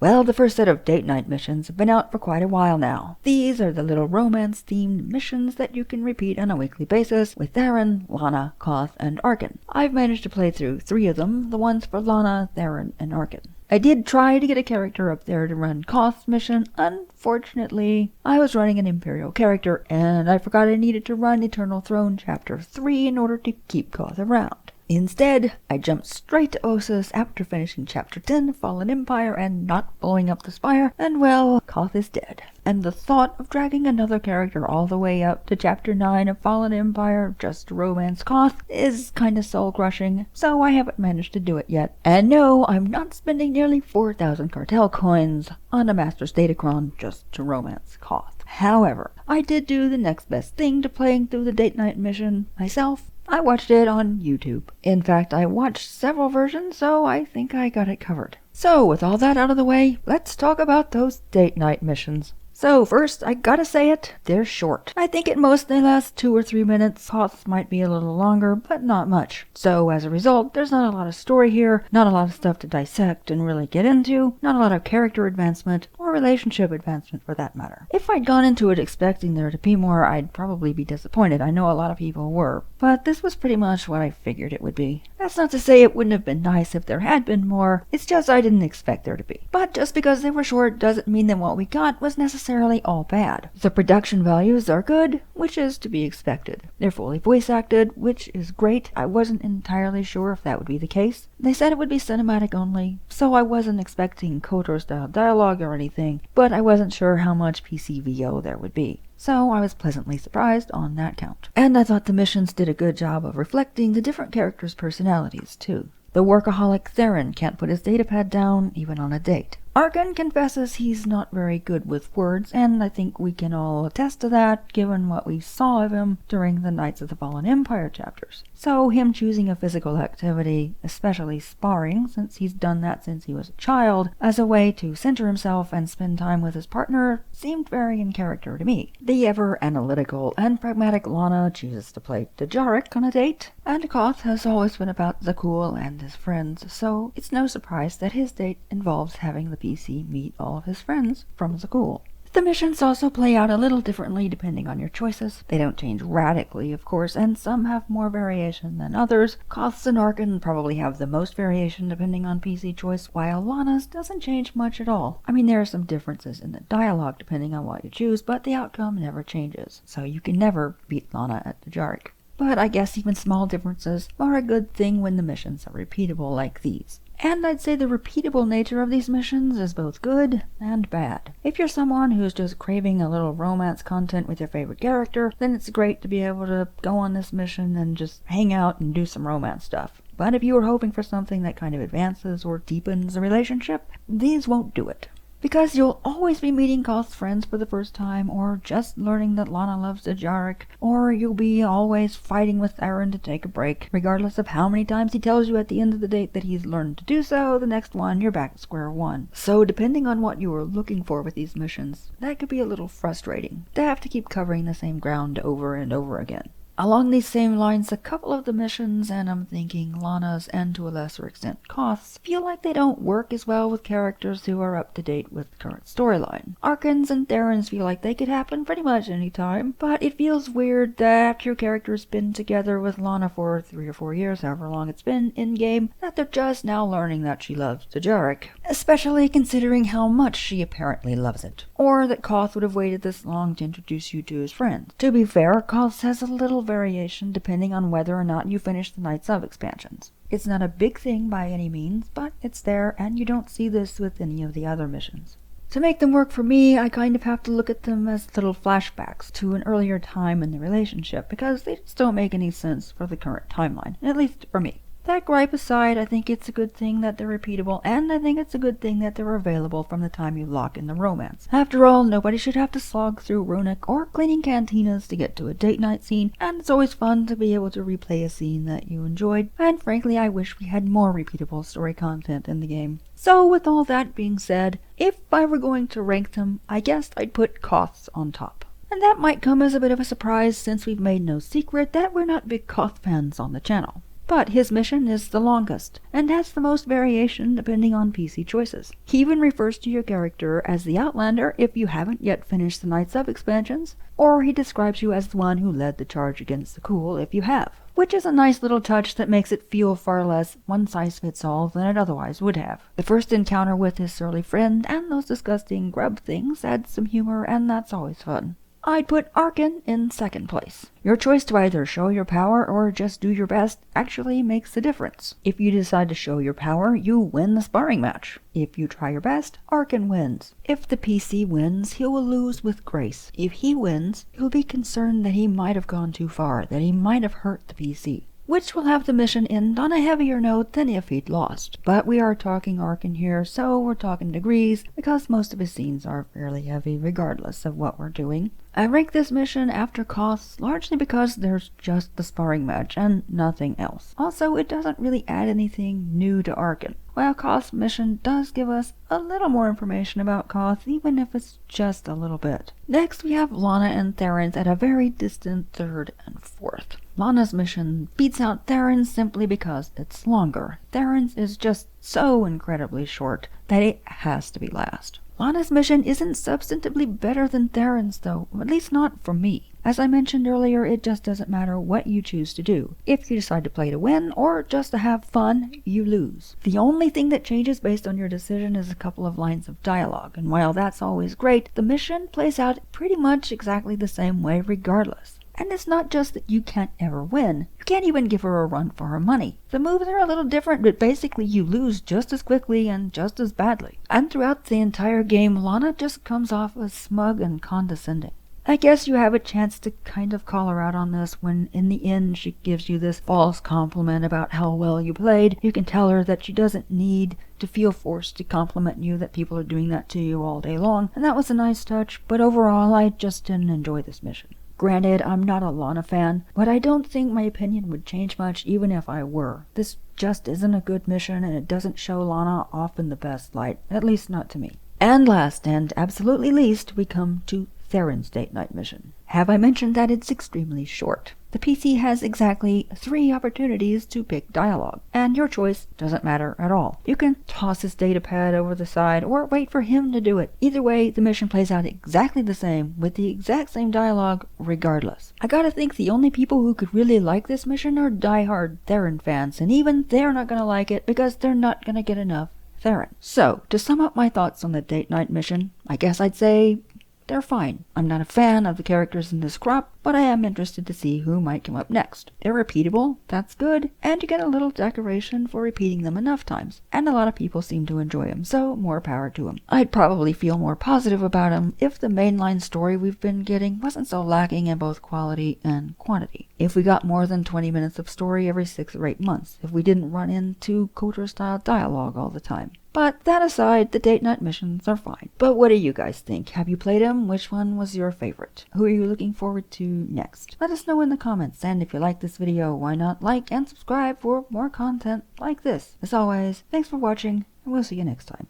Well, the first set of date night missions have been out for quite a while now. These are the little romance-themed missions that you can repeat on a weekly basis with Theron, Lana, Koth, and Arkin. I've managed to play through 3 of them, the ones for Lana, Theron, and Arkin. I did try to get a character up there to run Koth's mission. Unfortunately, I was running an Imperial character, and I forgot I needed to run Eternal Throne Chapter 3 in order to keep Koth around. Instead, I jumped straight to Ossus after finishing Chapter 10, Fallen Empire, and not blowing up the spire, and well, Koth is dead. And the thought of dragging another character all the way up to Chapter 9 of Fallen Empire just to romance Koth is kinda soul-crushing, so I haven't managed to do it yet. And no, I'm not spending nearly 4,000 cartel coins on a Master's Datacron just to romance Koth. However, I did do the next best thing to playing through the date night mission myself. I watched it on YouTube. In fact, I watched several versions, so I think I got it covered. So, with all that out of the way, let's talk about those date night missions. So first, I gotta say it, they're short. I think at most they last 2 or 3 minutes. Koth's might be a little longer, but not much. So as a result, there's not a lot of story here, not a lot of stuff to dissect and really get into, not a lot of character advancement, or relationship advancement for that matter. If I'd gone into it expecting there to be more, I'd probably be disappointed. I know a lot of people were, but this was pretty much what I figured it would be. That's not to say it wouldn't have been nice if there had been more, it's just I didn't expect there to be. But just because they were short doesn't mean that what we got was necessarily all bad. The production values are good, which is to be expected. They're fully voice acted, which is great. I wasn't entirely sure if that would be the case. They said it would be cinematic only, so I wasn't expecting KOTOR-style dialogue or anything, but I wasn't sure how much PCVO there would be. So I was pleasantly surprised on that count. And I thought the missions did a good job of reflecting the different characters' personalities, too. The workaholic Theron can't put his datapad down, even on a date. Arkin confesses he's not very good with words, and I think we can all attest to that, given what we saw of him during the Knights of the Fallen Empire chapters. So him choosing a physical activity, especially sparring, since he's done that since he was a child, as a way to center himself and spend time with his partner, seemed very in character to me. The ever-analytical and pragmatic Lana chooses to play Dejarik on a date, and Koth has always been about Zakul and his friends, so it's no surprise that his date involves having the PC meet all of his friends from Zakul. The missions also play out a little differently depending on your choices. They don't change radically, of course, and some have more variation than others. Koth's and Arkin probably have the most variation depending on PC choice, while Lana's doesn't change much at all. I mean, there are some differences in the dialogue depending on what you choose, but the outcome never changes, so you can never beat Lana at Dejarik. But I guess even small differences are a good thing when the missions are repeatable like these. And I'd say the repeatable nature of these missions is both good and bad. If you're someone who's just craving a little romance content with your favorite character, then it's great to be able to go on this mission and just hang out and do some romance stuff. But if you were hoping for something that kind of advances or deepens a relationship, these won't do it. Because you'll always be meeting Koth's friends for the first time, or just learning that Lana loves Dejarik, or you'll be always fighting with Theron to take a break. Regardless of how many times he tells you at the end of the date that he's learned to do so, the next one you're back at square one. So depending on what you were looking for with these missions, that could be a little frustrating, to have to keep covering the same ground over and over again. Along these same lines, a couple of the missions, and I'm thinking Lana's and to a lesser extent Koth's, feel like they don't work as well with characters who are up to date with the current storyline. Arkin's and Theron's feel like they could happen pretty much any time, but it feels weird that after your character's been together with Lana for 3 or 4 years, however long it's been in-game, that they're just now learning that she loves Dejarik, especially considering how much she apparently loves it. Or that Koth would have waited this long to introduce you to his friends. To be fair, Koth has a little variation depending on whether or not you finish the Knights of expansions. It's not a big thing by any means, but it's there, and you don't see this with any of the other missions. To make them work for me, I kind of have to look at them as little flashbacks to an earlier time in the relationship, because they just don't make any sense for the current timeline, at least for me. That gripe aside, I think it's a good thing that they're repeatable, and I think it's a good thing that they're available from the time you lock in the romance. After all, nobody should have to slog through Runic or cleaning cantinas to get to a date night scene, and it's always fun to be able to replay a scene that you enjoyed, and frankly I wish we had more repeatable story content in the game. So with all that being said, if I were going to rank them, I guess I'd put Koth's on top. And that might come as a bit of a surprise since we've made no secret that we're not big Koth fans on the channel. but his mission is the longest, and has the most variation depending on PC choices. He even refers to your character as the Outlander if you haven't yet finished the Knights Up expansions, or he describes you as the one who led the charge against the Cool if you have, which is a nice little touch that makes it feel far less one-size-fits-all than it otherwise would have. The first encounter with his surly friend and those disgusting grub things adds some humor, and that's always fun. I'd put Arkin in second place. Your choice to either show your power or just do your best actually makes the difference. If you decide to show your power, you win the sparring match. If you try your best, Arkin wins. If the PC wins, he will lose with grace. If he wins, he'll be concerned that he might have gone too far, that he might have hurt the PC, which will have the mission end on a heavier note than if he'd lost. But we are talking Arkin here, so we're talking degrees, because most of his scenes are fairly heavy regardless of what we're doing. I rank this mission after costs largely because there's just the sparring match and nothing else. Also, it doesn't really add anything new to Arkin, while Koth's mission does give us a little more information about Koth, even if it's just a little bit. Next, we have Lana and Theron's at a very distant third and fourth. Lana's mission beats out Theron's simply because it's longer. Theron's is just so incredibly short that it has to be last. Lana's mission isn't substantively better than Theron's though, at least not for me. As I mentioned earlier, it just doesn't matter what you choose to do. If you decide to play to win or just to have fun, you lose. The only thing that changes based on your decision is a couple of lines of dialogue, and while that's always great, the mission plays out pretty much exactly the same way regardless. And it's not just that you can't ever win, you can't even give her a run for her money. The moves are a little different, but basically you lose just as quickly and just as badly. And throughout the entire game, Lana just comes off as smug and condescending. I guess you have a chance to kind of call her out on this when in the end she gives you this false compliment about how well you played. You can tell her that she doesn't need to feel forced to compliment you, that people are doing that to you all day long, and that was a nice touch, but overall I just didn't enjoy this mission. Granted, I'm not a Lana fan, but I don't think my opinion would change much even if I were. This just isn't a good mission, and it doesn't show Lana off in the best light, at least not to me. And last, and absolutely least, we come to Theron's date night mission. Have I mentioned that it's extremely short? The PC has exactly 3 opportunities to pick dialogue, and your choice doesn't matter at all. You can toss his datapad over the side or wait for him to do it. Either way, the mission plays out exactly the same, with the exact same dialogue regardless. I gotta think the only people who could really like this mission are die-hard Theron fans, and even they're not gonna like it because they're not gonna get enough Theron. So, to sum up my thoughts on the date night mission, I guess I'd say they're fine. I'm not a fan of the characters in this crop, but I am interested to see who might come up next. They're repeatable, that's good, and you get a little decoration for repeating them enough times, and a lot of people seem to enjoy them, so more power to them. I'd probably feel more positive about them if the mainline story we've been getting wasn't so lacking in both quality and quantity. If we got more than 20 minutes of story every 6 or 8 months, if we didn't run into KOTOR-style dialogue all the time. But that aside, the date night missions are fine. But what do you guys think? Have you played them? Which one was your favorite? Who are you looking forward to next? Let us know in the comments, and if you like this video, why not like and subscribe for more content like this. As always, thanks for watching, and we'll see you next time.